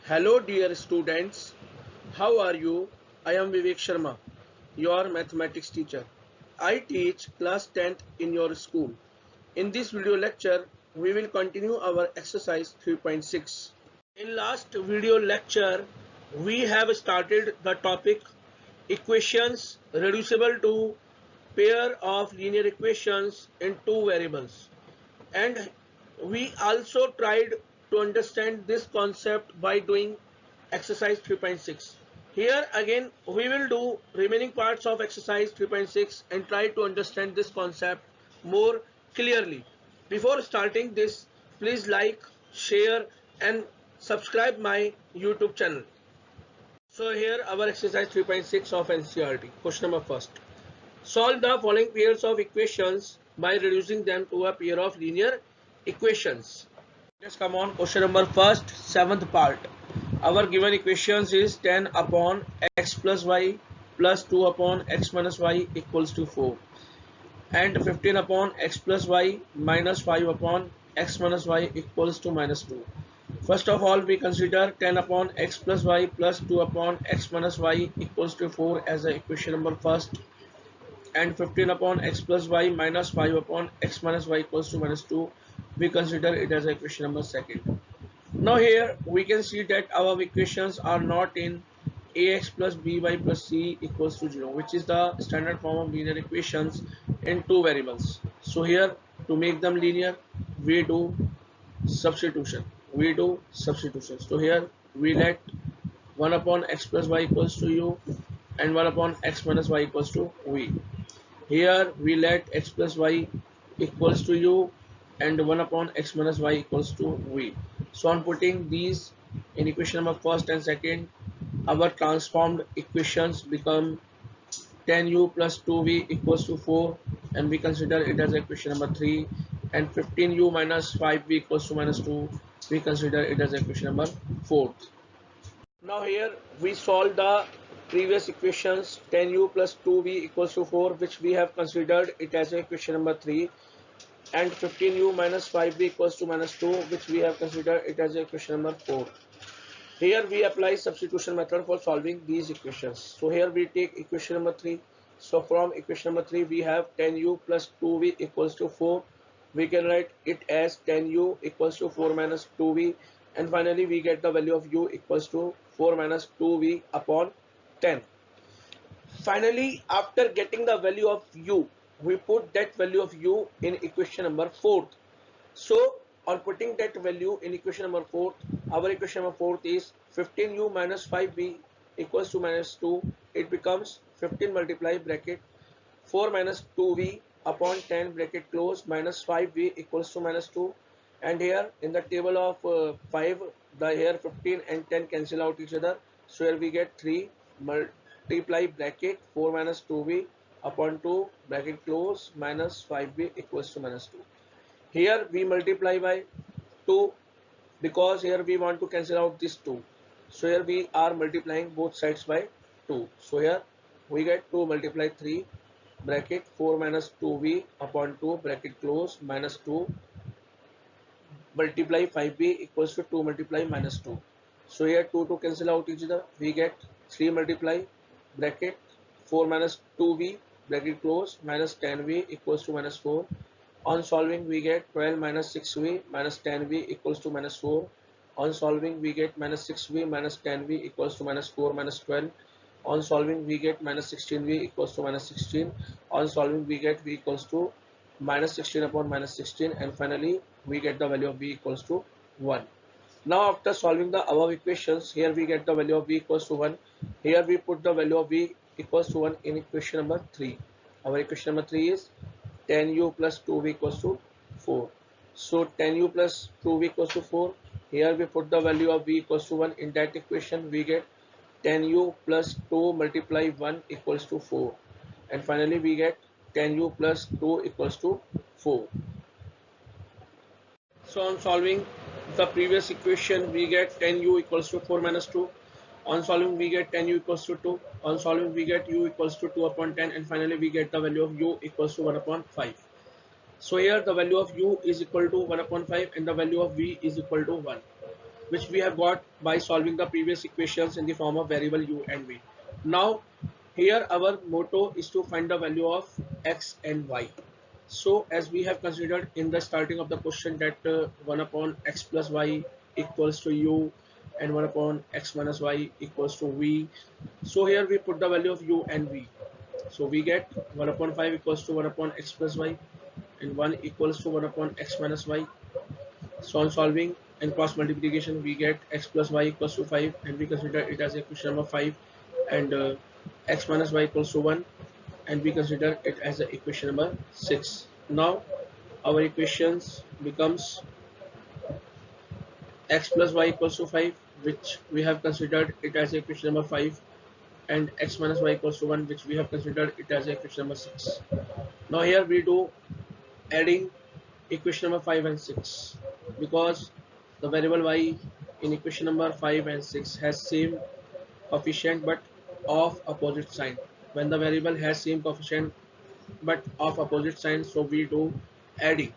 Hello dear students, how are you? I am Vivek Sharma, your mathematics teacher. I teach class 10th in your school. In this video lecture, we will continue our exercise 3.6. In last video lecture, we have started the topic equations reducible to pair of linear equations in two variables, and we also tried to understand this concept by doing exercise 3.6. Here again we will do remaining parts of exercise 3.6 and try to understand this concept more clearly. Before starting this, please like, share and subscribe my YouTube channel. So here our exercise 3.6 of NCERT. Question number first. Solve the following pairs of equations by reducing them to a pair of linear equations. Let's come on question number first, seventh part. Our given equations is 10 upon x plus y plus 2 upon x minus y equals to 4, and 15 upon x plus y minus 5 upon x minus y equals to minus 2. First of all, we consider 10 upon x plus y plus 2 upon x minus y equals to 4 as the equation number first, and 15 upon x plus y minus 5 upon x minus y equals to minus 2, we consider it as equation number second. Now here we can see that our equations are not in ax plus by plus c equals to 0, which is the standard form of linear equations in two variables. So here, to make them linear, we do substitution. So here we let 1 upon x plus y equals to u and 1 upon x minus y equals to v. Here we let x plus y equals to u and 1 upon x minus y equals to v. So on putting these in equation number first and second, our transformed equations become 10u plus 2v equals to 4, and we consider it as equation number 3, and 15u minus 5v equals to minus 2, we consider it as equation number 4. Now here we solve the previous equations, 10u plus 2v equals to 4, which we have considered it as equation number 3, and 15u minus 5v equals to minus 2, which we have considered it as equation number 4. Here we apply substitution method for solving these equations. So here we take equation number 3. So from equation number 3 we have 10u plus 2v equals to 4. We can write it as 10u equals to 4 minus 2v, and finally we get the value of u equals to 4 minus 2v upon 10. Finally, after getting the value of u, we put that value of u in equation number 4. So on putting that value in equation number 4, our equation number 4 is 15u minus 5v equals to minus 2. It becomes 15 multiply bracket 4 minus 2v upon 10 bracket close minus 5v equals to minus 2. And here in the table of 5, the here 15 and 10 cancel out each other. So here we get 3 multiply bracket 4 minus 2v upon 2 bracket close minus 5v equals to minus 2. Here we multiply by 2 because here we want to cancel out this 2. So here we are multiplying both sides by 2. So here we get 2 multiply 3 bracket 4 minus 2v upon 2 bracket close minus 2 multiply 5v equals to 2 multiply minus 2. So here 2 cancel out each other. We get 3 multiply bracket 4 minus 2v bracket close minus 10v equals to minus 4. On solving we get 12 minus 6v minus 10v equals to minus 4. On solving we get minus 6v minus 10v equals to minus 4 minus 12. On solving we get minus 16v equals to minus 16. On solving we get v equals to minus 16 upon minus 16, and finally we get the value of v equals to 1. Now after solving the above equations, here we get the value of v equals to 1. Here we put the value of v equals to 1 in equation number 3. Our equation number 3 is 10u plus 2v equals to 4. So 10u plus 2v equals to 4. Here we put the value of v equals to 1 in that equation. We get 10u plus 2 multiply 1 equals to 4. And finally we get 10u plus 2 equals to 4. So on solving the previous equation, we get 10u equals to 4 minus 2. On solving we get 10u equals to 2. On solving we get u equals to 2 upon 10, and finally we get the value of u equals to 1 upon 5. So here the value of u is equal to 1 upon 5 and the value of v is equal to 1. which we have got by solving the previous equations in the form of variable u and v. Now here our motto is to find the value of x and y. So as we have considered in the starting of the question that 1 upon x plus y equals to u and 1 upon x minus y equals to v. So here we put the value of u and v. So we get 1 upon 5 equals to 1 upon x plus y and 1 equals to 1 upon x minus y. So on solving and cross multiplication we get x plus y equals to 5 and we consider it as equation number 5, and x minus y equals to 1 and we consider it as a equation number 6. Now our equations becomes x plus y equals to 5, which we have considered it as equation number 5, and x minus y equals to 1, which we have considered it as equation number 6. Now here we do adding equation number 5 and 6 because the variable y in equation number 5 and 6 has same coefficient but of opposite sign. When the variable has same coefficient but of opposite sign, so we do adding.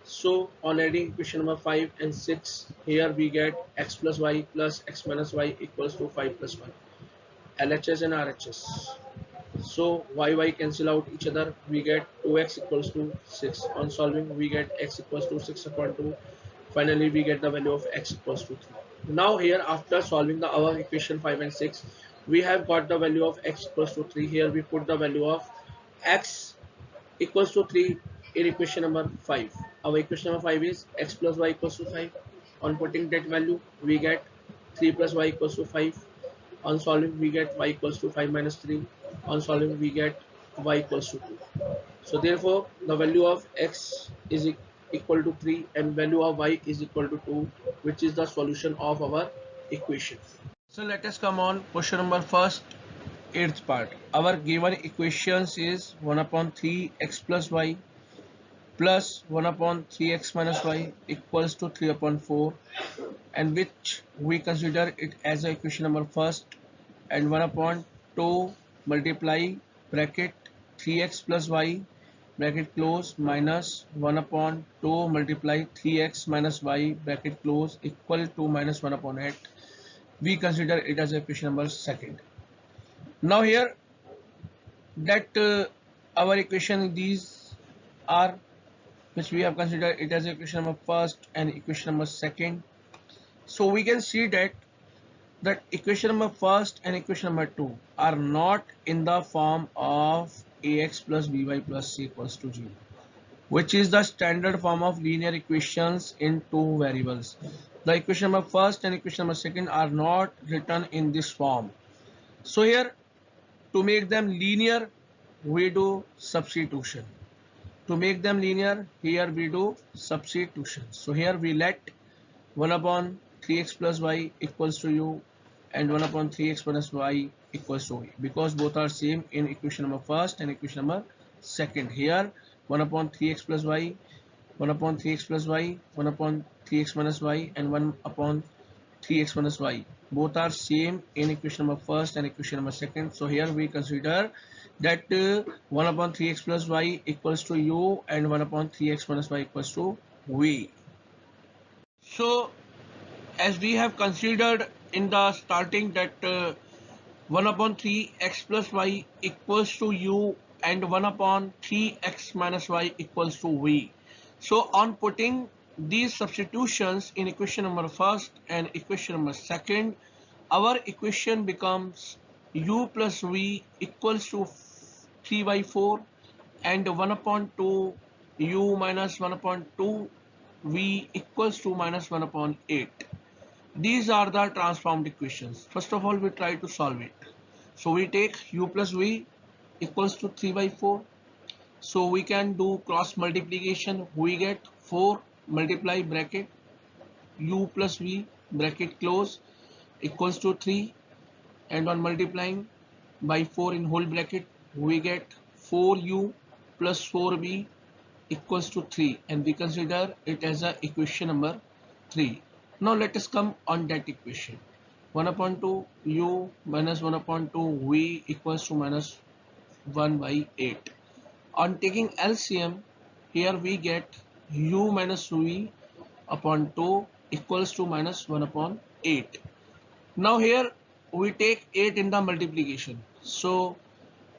So on adding equation number 5 and 6, here we get x plus y plus x minus y equals to 5 plus 1, LHS and RHS. So y cancel out each other, we get 2x equals to 6. On solving we get x equals to 6 upon 2. Finally we get the value of x equals to 3. Now here after solving our equation 5 and 6, we have got the value of x equals to 3. Here we put the value of x equals to 3 in equation number 5. Our equation number 5 is x plus y equals to 5. On putting that value we get 3 plus y equals to 5. On solving we get y equals to 5 minus 3. On solving we get y equals to 2. So therefore the value of x is equal to 3 and value of y is equal to 2, which is the solution of our equation. So let us come on question number first, 8th part. Our given equations is 1 upon 3 x plus y plus 1 upon 3x minus y equals to 3 upon 4, and which we consider it as a equation number first, and 1 upon 2 multiply bracket 3x plus y bracket close minus 1 upon 2 multiply 3x minus y bracket close equal to minus 1 upon 8. We consider it as equation number second. Now here that our equation these are, which we have considered it as equation number first and equation number second. So we can see that equation number first and equation number 2 are not in the form of ax plus by plus c equals to 0, which is the standard form of linear equations in two variables. The equation number first and equation number second are not written in this form. So here to make them linear we do substitution. To make them linear, here we do substitution. So here we let 1 upon 3x plus y equals to u and 1 upon 3x minus y equals to v, because both are same in equation number first and equation number second. Here 1 upon 3x plus y, 1 upon 3x plus y, 1 upon 3x minus y and 1 upon 3x minus y, both are same in equation number first and equation number second. So here we consider that 1 upon 3x plus y equals to u and 1 upon 3x minus y equals to v. So as we have considered in the starting that 1 upon 3x plus y equals to u and 1 upon 3x minus y equals to v. So on putting these substitutions in equation number first and equation number second, our equation becomes u plus v equals to 3 by 4 and 1 upon 2 u minus 1 upon 2 v equals to minus 1 upon 8. These are the transformed equations. First of all we try to solve it. So we take u plus v equals to 3 by 4. So we can do cross multiplication. We get 4 multiply bracket u plus v bracket close equals to 3, and on multiplying by 4 in whole bracket we get 4u plus 4v equals to 3, and we consider it as a equation number 3. Now let us come on that equation. 1 upon 2 u minus 1 upon 2 v equals to minus 1 by 8. On taking LCM, here we get u minus v upon 2 equals to minus 1 upon 8. Now here we take 8 in the multiplication. So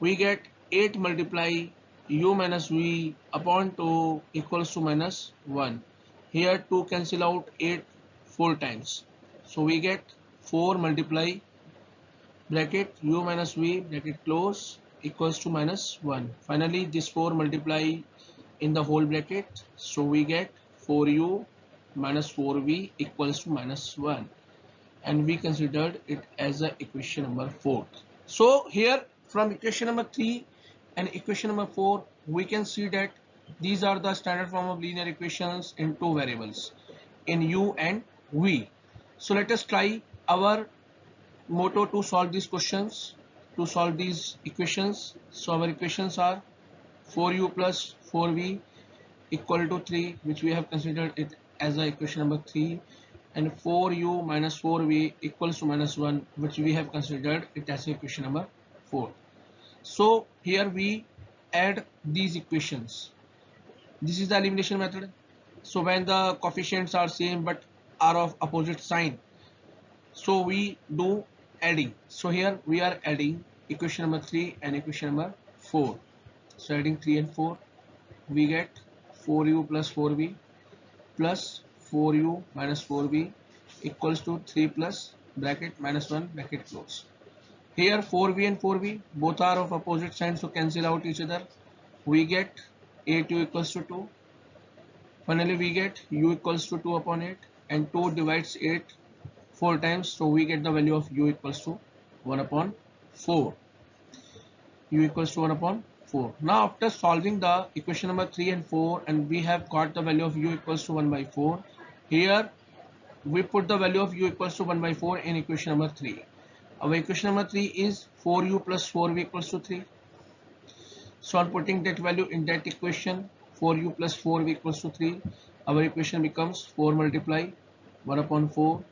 we get 8 multiply u minus v upon 2 equals to minus 1. Here 2 cancel out 8 4 times. So we get 4 multiply bracket u minus v bracket close equals to minus 1. Finally this 4 multiply in the whole bracket. So we get 4u minus 4v equals to minus 1. And we considered it as a equation number 4. So here from equation number 3 and equation number 4 we can see that these are the standard form of linear equations in two variables in u and v. So let us try our motto to solve these questions, to solve these equations. So our equations are 4u plus 4v equal to 3, which we have considered it as a equation number 3, and 4u minus 4v equals to minus 1, which we have considered it as equation number 4. So here we add these equations. This is the elimination method. So when the coefficients are same but are of opposite sign, so we do adding. So here we are adding equation number 3 and equation number 4. So adding 3 and 4, we get 4u plus 4v plus 4u minus 4v equals to 3 plus bracket minus 1 bracket close. Here 4v and 4v both are of opposite signs, so cancel out each other. We get 8u equals to 2. Finally we get u equals to 2 upon 8, and 2 divides 8 4 times, so we get the value of u equals to 1 upon 4. U equals to 1 upon 4. Now after solving the equation number 3 and 4, and we have got the value of u equals to 1 by 4, here we put the value of u equals to 1 by 4 in equation number 3. Our equation number 3 is 4u plus 4v equals to 3. So on putting that value in that equation, 4u plus 4v equals to 3, our equation becomes 4 multiply 1 upon 4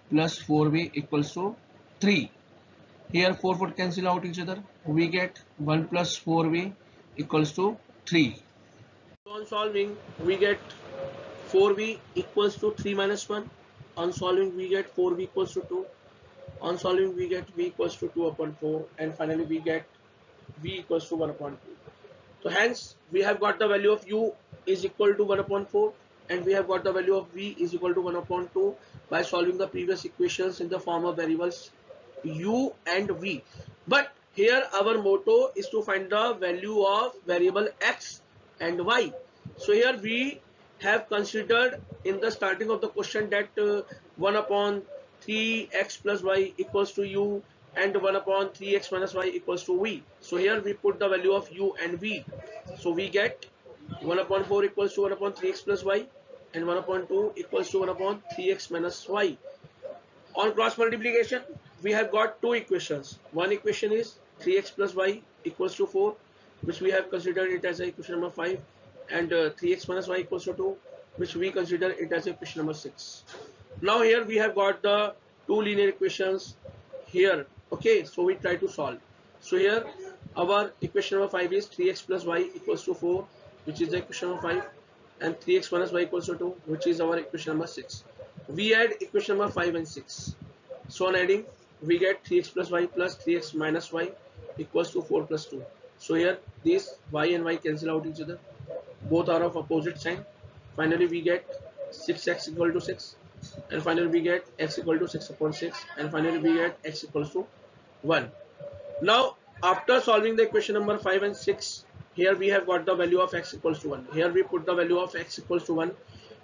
plus 4v equals to 3. Here 4 cancel out each other. We get 1 plus 4v equals to 3. So on solving we get 4v equals to 3 minus 1. On solving we get 4v equals to 2. On solving we get v equals to 2 upon 4, and finally we get v equals to 1 upon 2. So hence we have got the value of u is equal to 1 upon 4, and we have got the value of v is equal to 1 upon 2 by solving the previous equations in the form of variables u and v. But here our motto is to find the value of variable x and y. So here we have considered in the starting of the question that 1 upon 3x plus y equals to u and 1 upon 3x minus y equals to v. So here we put the value of u and v. So we get 1 upon 4 equals to 1 upon 3x plus y, and 1 upon 2 equals to 1 upon 3x minus y. On cross multiplication we have got two equations. One equation is 3x plus y equals to 4, which we have considered it as equation number 5, and 3x minus y equals to 2, which we consider it as equation number 6. Now here we have got the two linear equations here. Okay, so we try to solve. So here our equation number 5 is 3x plus y equals to 4, which is the equation number 5, and 3x minus y equals to 2, which is our equation number 6. We add equation number 5 and 6. So on adding we get 3x plus y plus 3x minus y equals to 4 plus 2. So here these y and y cancel out each other. Both are of opposite sign. Finally we get 6x equal to 6, and finally we get x equal to 6 upon 6, and finally we get x equals to 1. Now after solving the equation number 5 and 6, here we have got the value of x equals to 1. Here we put the value of x equals to 1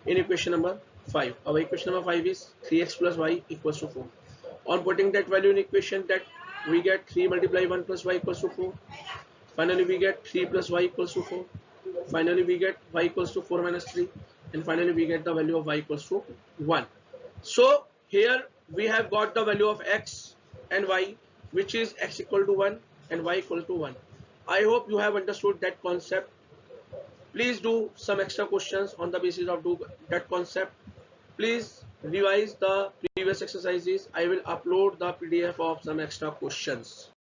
in equation number 5. Our equation number 5 is 3x plus y equals to 4. On putting that value in equation, that we get 3 multiply 1 plus y equals to 4. Finally we get 3 plus y equals to 4. Finally we get y equals to 4 minus 3, and finally we get the value of y equals to 1. So here we have got the value of x and y, which is x equal to 1 and y equal to 1. I hope you have understood that concept. Please do some extra questions on the basis of that concept. Please revise the previous exercises. I will upload the PDF of some extra questions.